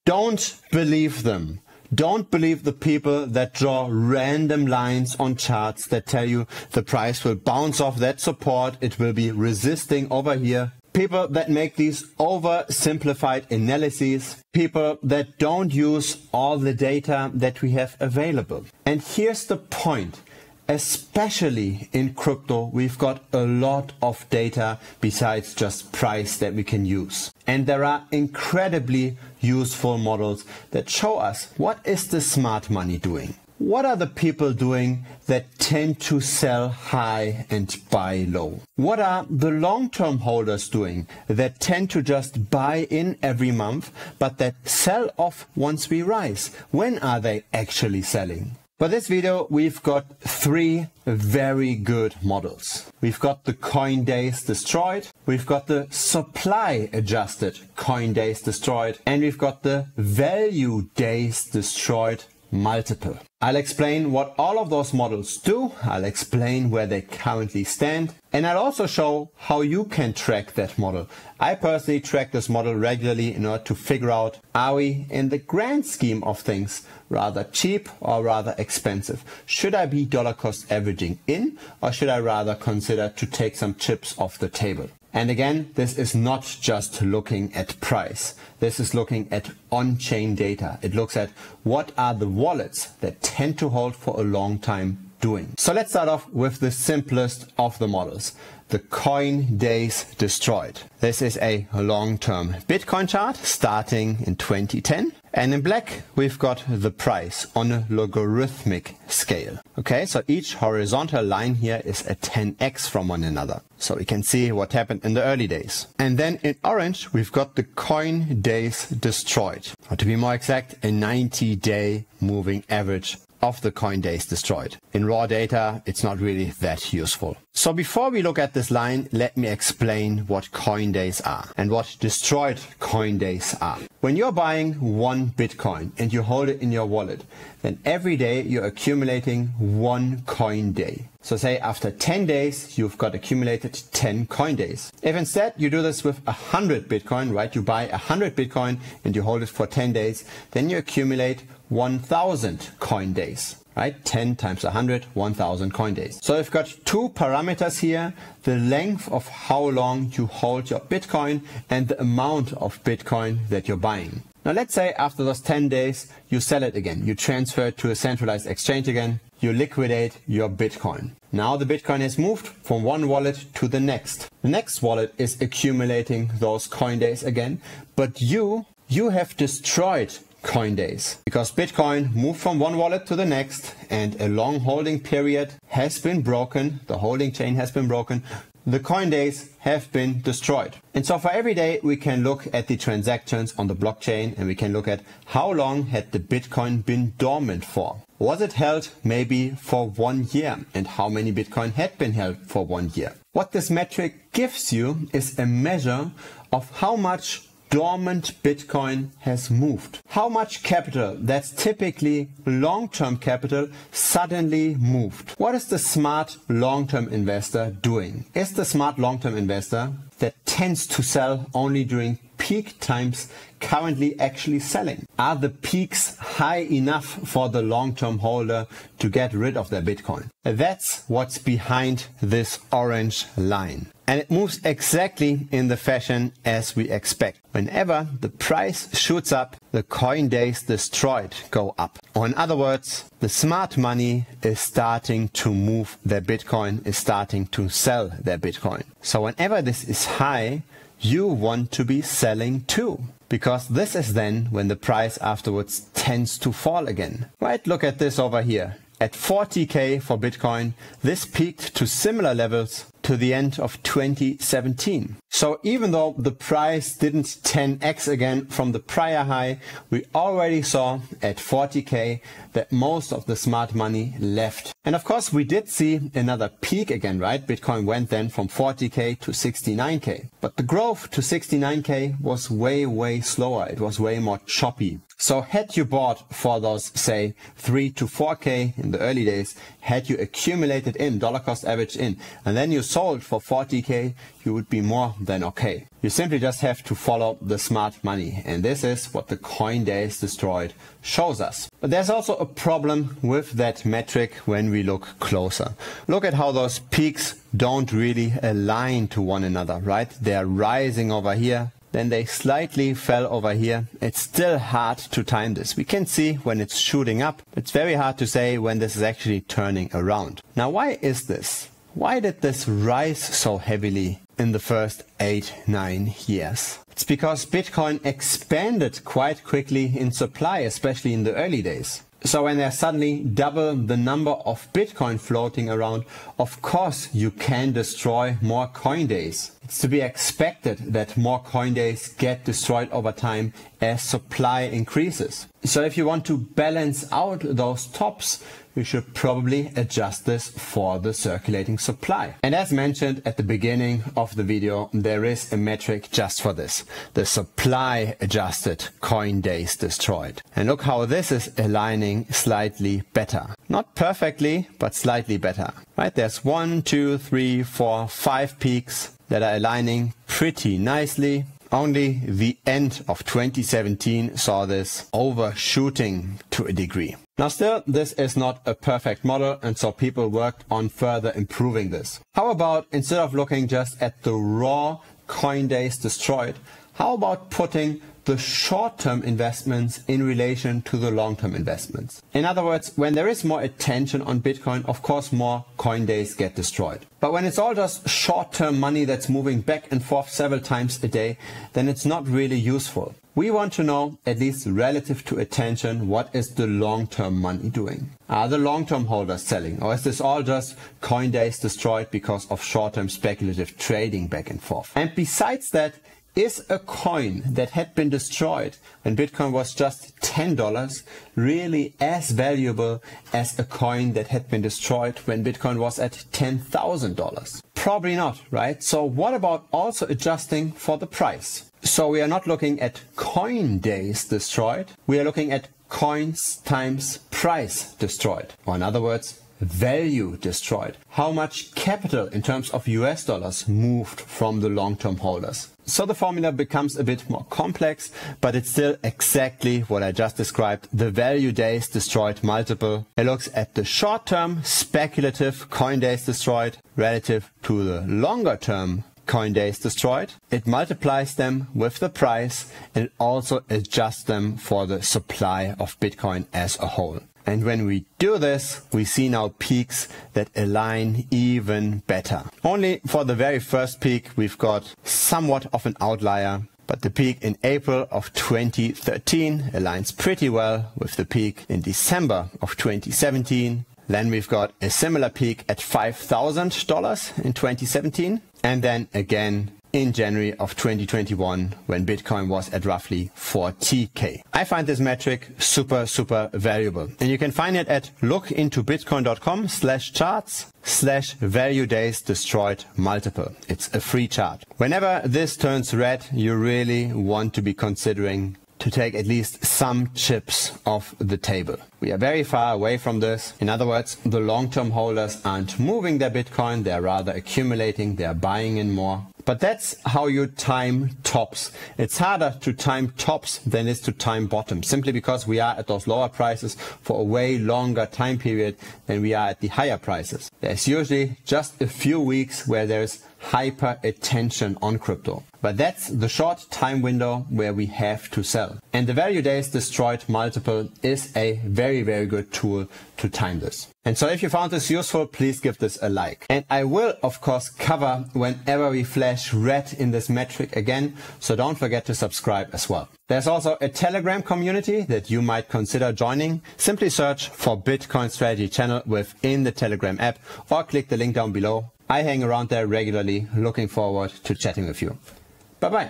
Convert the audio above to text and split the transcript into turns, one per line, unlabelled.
Don't believe them. Don't believe the people that draw random lines on charts that tell you the price will bounce off that support, it will be resisting over here. People that make these oversimplified analyses, people that don't use all the data that we have available. And here's the point. Especially in crypto, we've got a lot of data besides just price that we can use. And there are incredibly useful models that show us what is the smart money doing. What are the people doing that tend to sell high and buy low? What are the long-term holders doing that tend to just buy in every month, but that sell off once we rise? When are they actually selling? For this video, we've got three very good models. We've got the coin days destroyed, we've got the supply adjusted coin days destroyed, and we've got the value days destroyed multiple. I'll explain what all of those models do, I'll explain where they currently stand, and I'll also show how you can track that model. I personally track this model regularly in order to figure out, are we in the grand scheme of things rather cheap or rather expensive? Should I be dollar cost averaging in, or should I rather consider to take some chips off the table? And again, this is not just looking at price. This is looking at on-chain data. It looks at what are the wallets that tend to hold for a long time doing. So let's start off with the simplest of the models, the coin days destroyed. This is a long-term Bitcoin chart starting in 2010. And in black, we've got the price on a logarithmic scale. Okay, so each horizontal line here is a 10x from one another. So we can see what happened in the early days. And then in orange, we've got the coin days destroyed. Or to be more exact, a 90-day moving average of the coin days destroyed. In raw data, it's not really that useful. So before we look at this line, let me explain what coin days are and what destroyed coin days are. When you're buying one Bitcoin and you hold it in your wallet, then every day you're accumulating one coin day. So say after 10 days, you've got accumulated 10 coin days. If instead you do this with 100 Bitcoin, right? You buy 100 Bitcoin and you hold it for 10 days, then you accumulate 1,000 coin days, right? 10 times 100, 1,000 coin days. So we've got two parameters here, the length of how long you hold your Bitcoin and the amount of Bitcoin that you're buying. Now let's say after those 10 days, you sell it again. You transfer it to a centralized exchange again. You liquidate your Bitcoin. Now the Bitcoin has moved from one wallet to the next. The next wallet is accumulating those coin days again, but you have destroyed coin days because Bitcoin moved from one wallet to the next and a long holding period has been broken. The holding chain has been broken. The coin days have been destroyed. And so for every day we can look at the transactions on the blockchain and we can look at how long had the Bitcoin been dormant for. Was it held maybe for 1 year, and how many Bitcoin had been held for 1 year? What this metric gives you is a measure of how much dormant Bitcoin has moved. How much capital, that's typically long-term capital, suddenly moved. What is the smart long-term investor doing? Is the smart long-term investor that tends to sell only during peak times currently actually selling? Are the peaks high enough for the long-term holder to get rid of their Bitcoin? That's what's behind this orange line. And it moves exactly in the fashion as we expect. Whenever the price shoots up, the coin days destroyed go up. Or in other words, the smart money is starting to move their Bitcoin, is starting to sell their Bitcoin. So whenever this is high, you want to be selling too. Because this is then when the price afterwards tends to fall again. Right, look at this over here. At 40k for Bitcoin, this peaked to similar levels to the end of 2017. So even though the price didn't 10x again from the prior high, we already saw at 40k that most of the smart money left. And of course we did see another peak again, right? Bitcoin went then from 40k to 69k. But the growth to 69k was way slower. It was way more choppy. So had you bought for those, say, 3 to 4K in the early days, had you accumulated in, dollar cost average in, and then you sold for 40K, you would be more than okay. You simply just have to follow the smart money. And this is what the CoinDays Destroyed shows us. But there's also a problem with that metric when we look closer. Look at how those peaks don't really align to one another, right? They're rising over here. Then they slightly fell over here. It's still hard to time this. We can see when it's shooting up. It's very hard to say when this is actually turning around. Now, why is this? Why did this rise so heavily in the first 8-9 years? It's because Bitcoin expanded quite quickly in supply, especially in the early days. So when there's suddenly double the number of Bitcoin floating around, of course you can destroy more CoinDays. It's to be expected that more CoinDays get destroyed over time as supply increases. So if you want to balance out those tops, you should probably adjust this for the circulating supply. And as mentioned at the beginning of the video, there is a metric just for this, the supply adjusted CoinDays Destroyed. And look how this is aligning slightly better. Not perfectly, but slightly better, right? There's 1, 2, 3, 4, 5 peaks that are aligning pretty nicely. Only the end of 2017 saw this overshooting to a degree. Now still, this is not a perfect model, and so people worked on further improving this. How about, instead of looking just at the raw CoinDays Destroyed, how about putting the short-term investments in relation to the long-term investments? In other words, when there is more attention on Bitcoin, of course more CoinDays get destroyed. But when it's all just short-term money that's moving back and forth several times a day, then it's not really useful. We want to know, at least relative to attention, what is the long-term money doing? Are the long-term holders selling? Or is this all just CoinDays Destroyed because of short-term speculative trading back and forth? And besides that, is a coin that had been destroyed when Bitcoin was just $10 really as valuable as a coin that had been destroyed when Bitcoin was at $10,000? Probably not, right? So what about also adjusting for the price? So we are not looking at CoinDays Destroyed. We are looking at coins times price destroyed. Or in other words, value destroyed. How much capital in terms of US dollars moved from the long-term holders? So the formula becomes a bit more complex, but it's still exactly what I just described, the value days destroyed multiple. It looks at the short-term speculative CoinDays Destroyed relative to the longer-term CoinDays Destroyed. It multiplies them with the price, and it also adjusts them for the supply of Bitcoin as a whole. And when we do this, we see now peaks that align even better. Only for the very first peak, we've got somewhat of an outlier, but the peak in April of 2013 aligns pretty well with the peak in December of 2017. Then we've got a similar peak at $5,000 in 2017. And then again in January of 2021 when Bitcoin was at roughly 40K. I find this metric super valuable. And you can find it at lookintobitcoin.com/charts/value days destroyed multiple. It's a free chart. Whenever this turns red, you really want to be considering to take at least some chips off the table. We are very far away from this. In other words, the long-term holders aren't moving their Bitcoin, they're rather accumulating, they're buying in more. But that's how you time tops. It's harder to time tops than it is to time bottoms, simply because we are at those lower prices for a way longer time period than we are at the higher prices. There's usually just a few weeks where there's hyper attention on crypto. But that's the short time window where we have to sell. And the value days destroyed multiple is a very good tool to time this. And so if you found this useful, please give this a like. And I will of course cover whenever we flash red in this metric again, so don't forget to subscribe as well. There's also a Telegram community that you might consider joining. Simply search for Bitcoin Strategy Channel within the Telegram app or click the link down below. I hang around there regularly, looking forward to chatting with you. Bye bye.